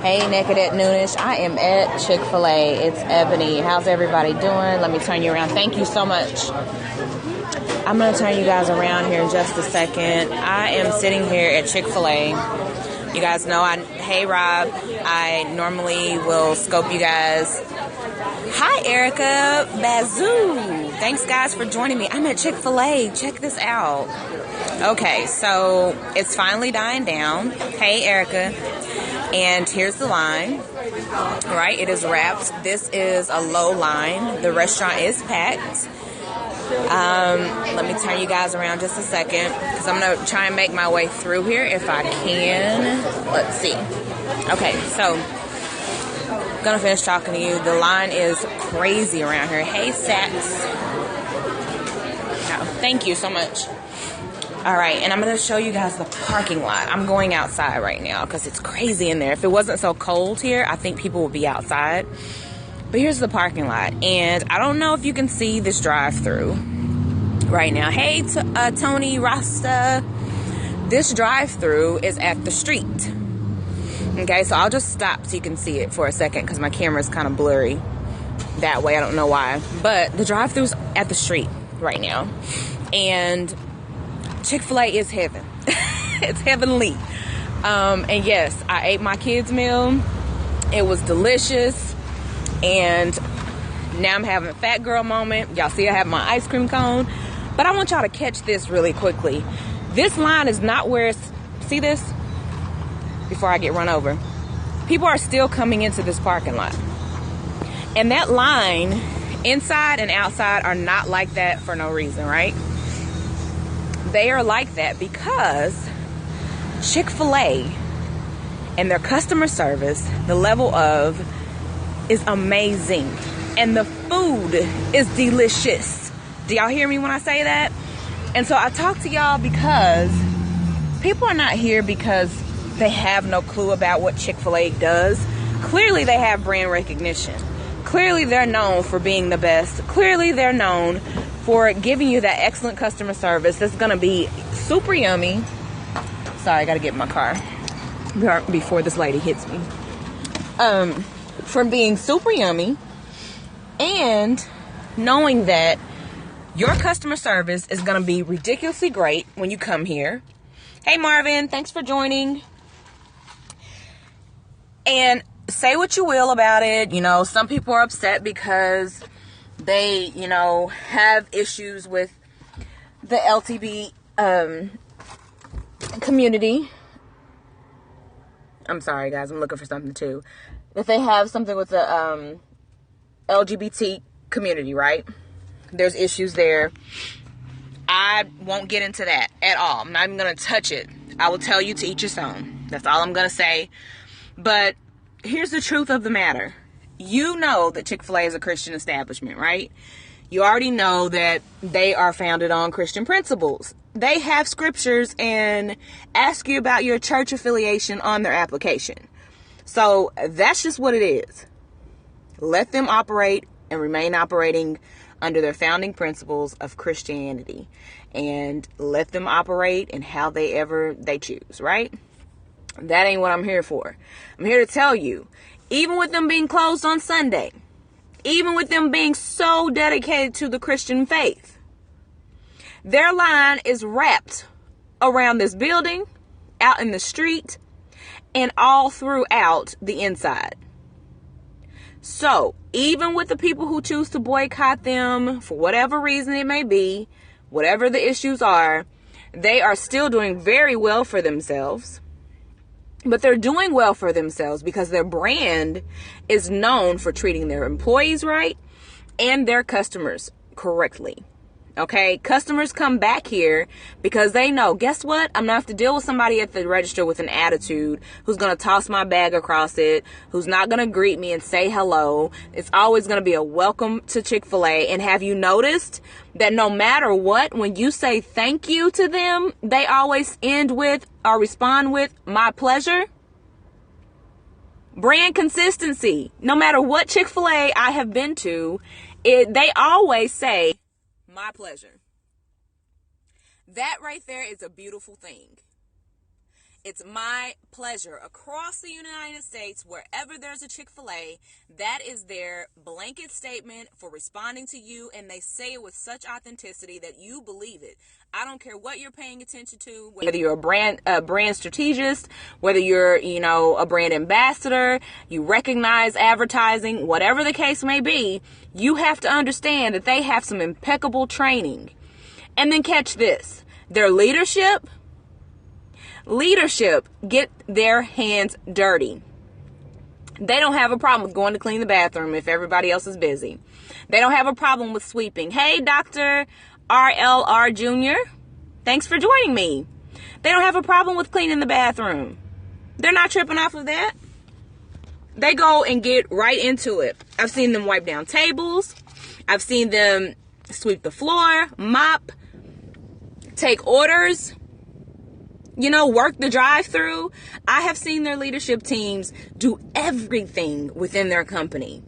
Hey, Naked at Noonish. I am at Chick-fil-A. It's Ebony. How's everybody doing? Let me turn you around. Thank you so much. I'm going to turn you guys around here in just a second. I am sitting here at Chick-fil-A. You guys know, hey, Rob. I normally will scope you guys. Hi, Erica. Bazoo. Thanks, guys, for joining me. I'm at Chick-fil-A. Check this out. Okay, so it's finally dying down. Hey, Erica. And here's the line, right? It is wrapped. This is a low line. The restaurant is packed. Let me turn you guys around just a second because I'm going to try and make my way through here if I can. Let's see. Okay, so I'm going to finish talking to you. The line is crazy around here. Hey, Sats. Oh, thank you so much. All right, and I'm going to show you guys the parking lot. I'm going outside right now because it's crazy in there. If it wasn't so cold here, I think people would be outside. But here's the parking lot, and I don't know if you can see this drive-through right now. Hey, Tony Rasta. This drive-through is at the street. Okay, so I'll just stop so you can see it for a second because my camera is kind of blurry that way. I don't know why. But the drive-through's at the street right now, and Chick-fil-A is heaven. It's heavenly. And yes, I ate my kids' meal. It was delicious. And now I'm having a fat girl moment. Y'all see I have my ice cream cone. But I want y'all to catch this really quickly. This line is not where it's... See this? Before I get run over. People are still coming into this parking lot. And that line, inside and outside, are not like that for no reason, right? They are like that because Chick-fil-A and their customer service, the level of, is amazing. And the food is delicious. Do y'all hear me when I say that? And so I talk to y'all because people are not here because they have no clue about what Chick-fil-A does. Clearly they have brand recognition. Clearly they're known for being the best. Clearly they're known for giving you that excellent customer service that's going to be super yummy. Sorry, I got to get in my car before this lady hits me. For being super yummy and knowing that your customer service is going to be ridiculously great when you come here. Hey, Marvin, thanks for joining. And say what you will about it. You know, some people are upset because they, you know, have issues with the LTB community. I'm sorry, guys. I'm looking for something, too. If they have something with the LGBT community, right? There's issues there. I won't get into that at all. I'm not even going to touch it. I will tell you to each his own. That's all I'm going to say. But here's the truth of the matter. You know that Chick-fil-A is a Christian establishment, right? You already know that they are founded on Christian principles. They have scriptures and ask you about your church affiliation on their application. So that's just what it is. Let them operate and remain operating under their founding principles of Christianity. And let them operate in how they choose, right? That ain't what I'm here for. I'm here to tell you, even with them being closed on Sunday, even with them being so dedicated to the Christian faith, their line is wrapped around this building, out in the street, and all throughout the inside. So, even with the people who choose to boycott them, for whatever reason it may be, whatever the issues are, they are still doing very well for themselves. But they're doing well for themselves because their brand is known for treating their employees right and their customers correctly. Okay, customers come back here because they know, guess what? I'm not have to deal with somebody at the register with an attitude who's going to toss my bag across it, who's not going to greet me and say hello. It's always going to be a welcome to Chick-fil-A. And have you noticed that no matter what, when you say thank you to them, they always end with or respond with my pleasure? Brand consistency. No matter what Chick-fil-A I have been to, they always say my pleasure. That right there is a beautiful thing. It's my pleasure across the United States, wherever there's a Chick-fil-A, that is their blanket statement for responding to you, and they say it with such authenticity that you believe it. I don't care what you're paying attention to, whether you're a brand strategist, whether you're, a brand ambassador, you recognize advertising, whatever the case may be, you have to understand that they have some impeccable training. And then catch this, their leadership get their hands dirty. They don't have a problem with going to clean the bathroom if everybody else is busy. They don't have a problem with sweeping. Hey, Dr. RLR Jr., thanks for joining me. They don't have a problem with cleaning the bathroom. They're not tripping off of that. They go and get right into it. I've seen them wipe down tables. I've seen them sweep the floor, mop, take orders, work the drive-through. I have seen their leadership teams do everything within their company.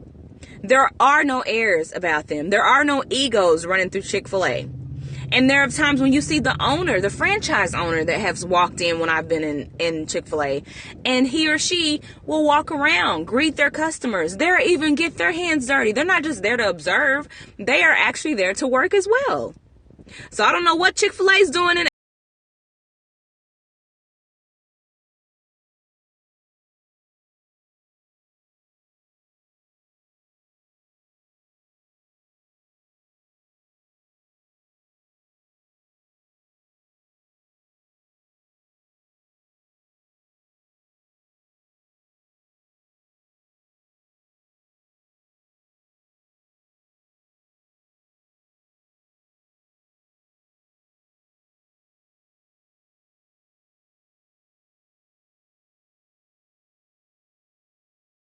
There are no airs about them. There are no egos running through Chick-fil-A. And there are times when you see the franchise owner that has walked in when I've been in Chick-fil-A, and he or she will walk around, greet their customers. They'll even get their hands dirty. They're not just there to observe. They are actually there to work as well. So I don't know what Chick-fil-A is doing in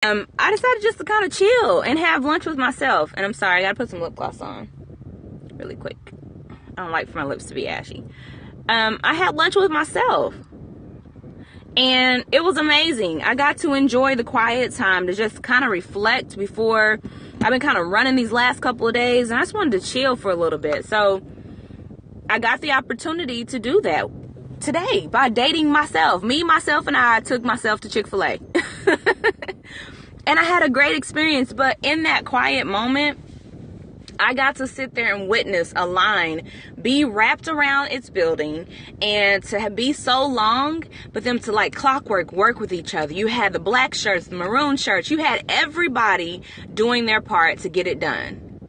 I decided just to kind of chill and have lunch with myself. And I'm sorry, I gotta put some lip gloss on really quick. I don't like for my lips to be ashy. I had lunch with myself, and it was amazing. I got to enjoy the quiet time to just kind of reflect before I've been kind of running these last couple of days, and I just wanted to chill for a little bit. So I got the opportunity to do that today by dating myself. Myself, and I took myself to Chick-fil-A. And I had a great experience, but in that quiet moment, I got to sit there and witness a line be wrapped around its building, and to be so long, but them to like clockwork work with each other. You had the black shirts, the maroon shirts. You had everybody doing their part to get it done,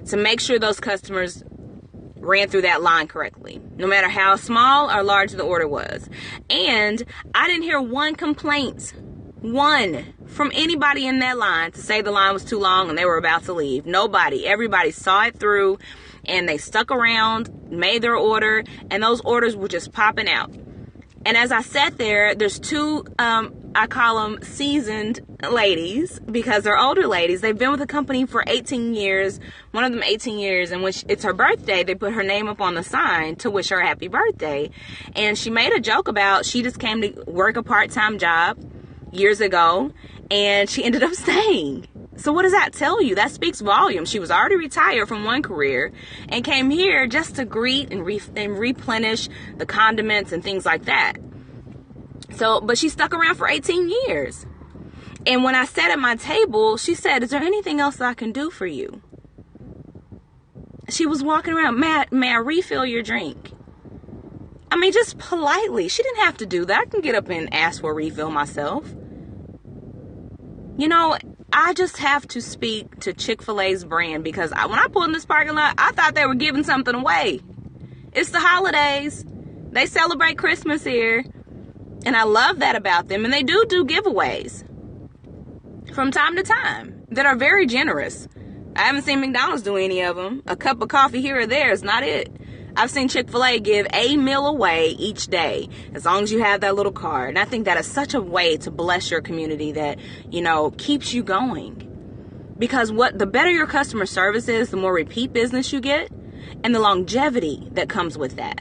to make sure those customers ran through that line correctly, no matter how small or large the order was. And I didn't hear one complaint, from anybody in that line to say the line was too long and they were about to leave. Nobody. Everybody saw it through, and they stuck around, made their order, and those orders were just popping out. And as I sat there, there's two, I call them seasoned ladies, because they're older ladies. They've been with the company for 18 years. One of them 18 years, and when it's her birthday, they put her name up on the sign to wish her happy birthday. And she made a joke about she just came to work a part-time job years ago, and she ended up staying. So what does that tell you? That speaks volumes. She was already retired from one career and came here just to greet and replenish the condiments and things like that. So, but she stuck around for 18 years. And when I sat at my table, she said, "Is there anything else that I can do for you?" She was walking around, may I refill your drink? I mean, just politely. She didn't have to do that. I can get up and ask for a refill myself. I just have to speak to Chick-fil-A's brand, because when I pulled in this parking lot, I thought they were giving something away. It's the holidays. They celebrate Christmas here, and I love that about them. And they do giveaways from time to time that are very generous. I haven't seen McDonald's do any of them. A cup of coffee here or there is not it. I've seen Chick-fil-A give a meal away each day, as long as you have that little card. And I think that is such a way to bless your community that, keeps you going. Because the better your customer service is, the more repeat business you get, and the longevity that comes with that.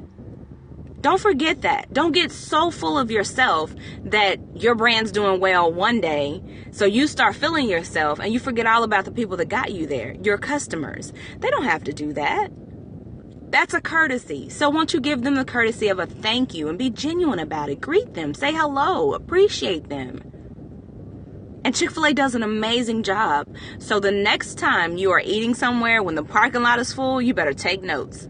Don't forget that. Don't get so full of yourself that your brand's doing well one day, so you start feeling yourself and you forget all about the people that got you there, your customers. They don't have to do that. That's a courtesy. So won't you give them the courtesy of a thank you and be genuine about it? Greet them, say hello, appreciate them. And Chick-fil-A does an amazing job. So the next time you are eating somewhere when the parking lot is full, you better take notes.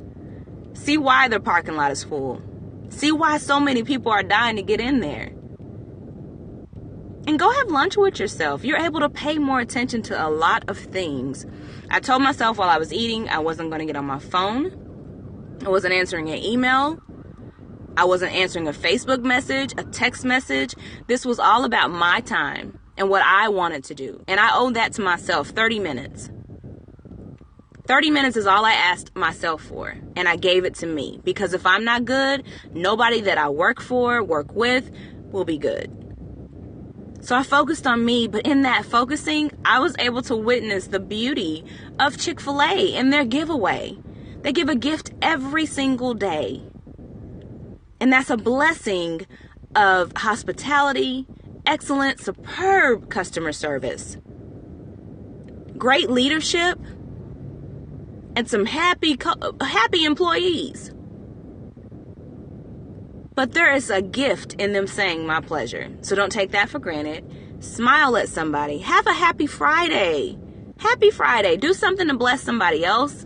See why the parking lot is full. See why so many people are dying to get in there. And go have lunch with yourself. You're able to pay more attention to a lot of things. I told myself while I was eating, I wasn't going to get on my phone. I wasn't answering an email. I wasn't answering a Facebook message, a text message. This was all about my time and what I wanted to do. And I owe that to myself, 30 minutes. 30 minutes is all I asked myself for. And I gave it to me. Because if I'm not good, nobody that I work with, will be good. So I focused on me, but in that focusing, I was able to witness the beauty of Chick-fil-A and their giveaway. They give a gift every single day. And that's a blessing of hospitality, excellent, superb customer service, great leadership, and some happy employees. But there is a gift in them saying my pleasure. So don't take that for granted. Smile at somebody. Have a happy Friday. Happy Friday. Do something to bless somebody else.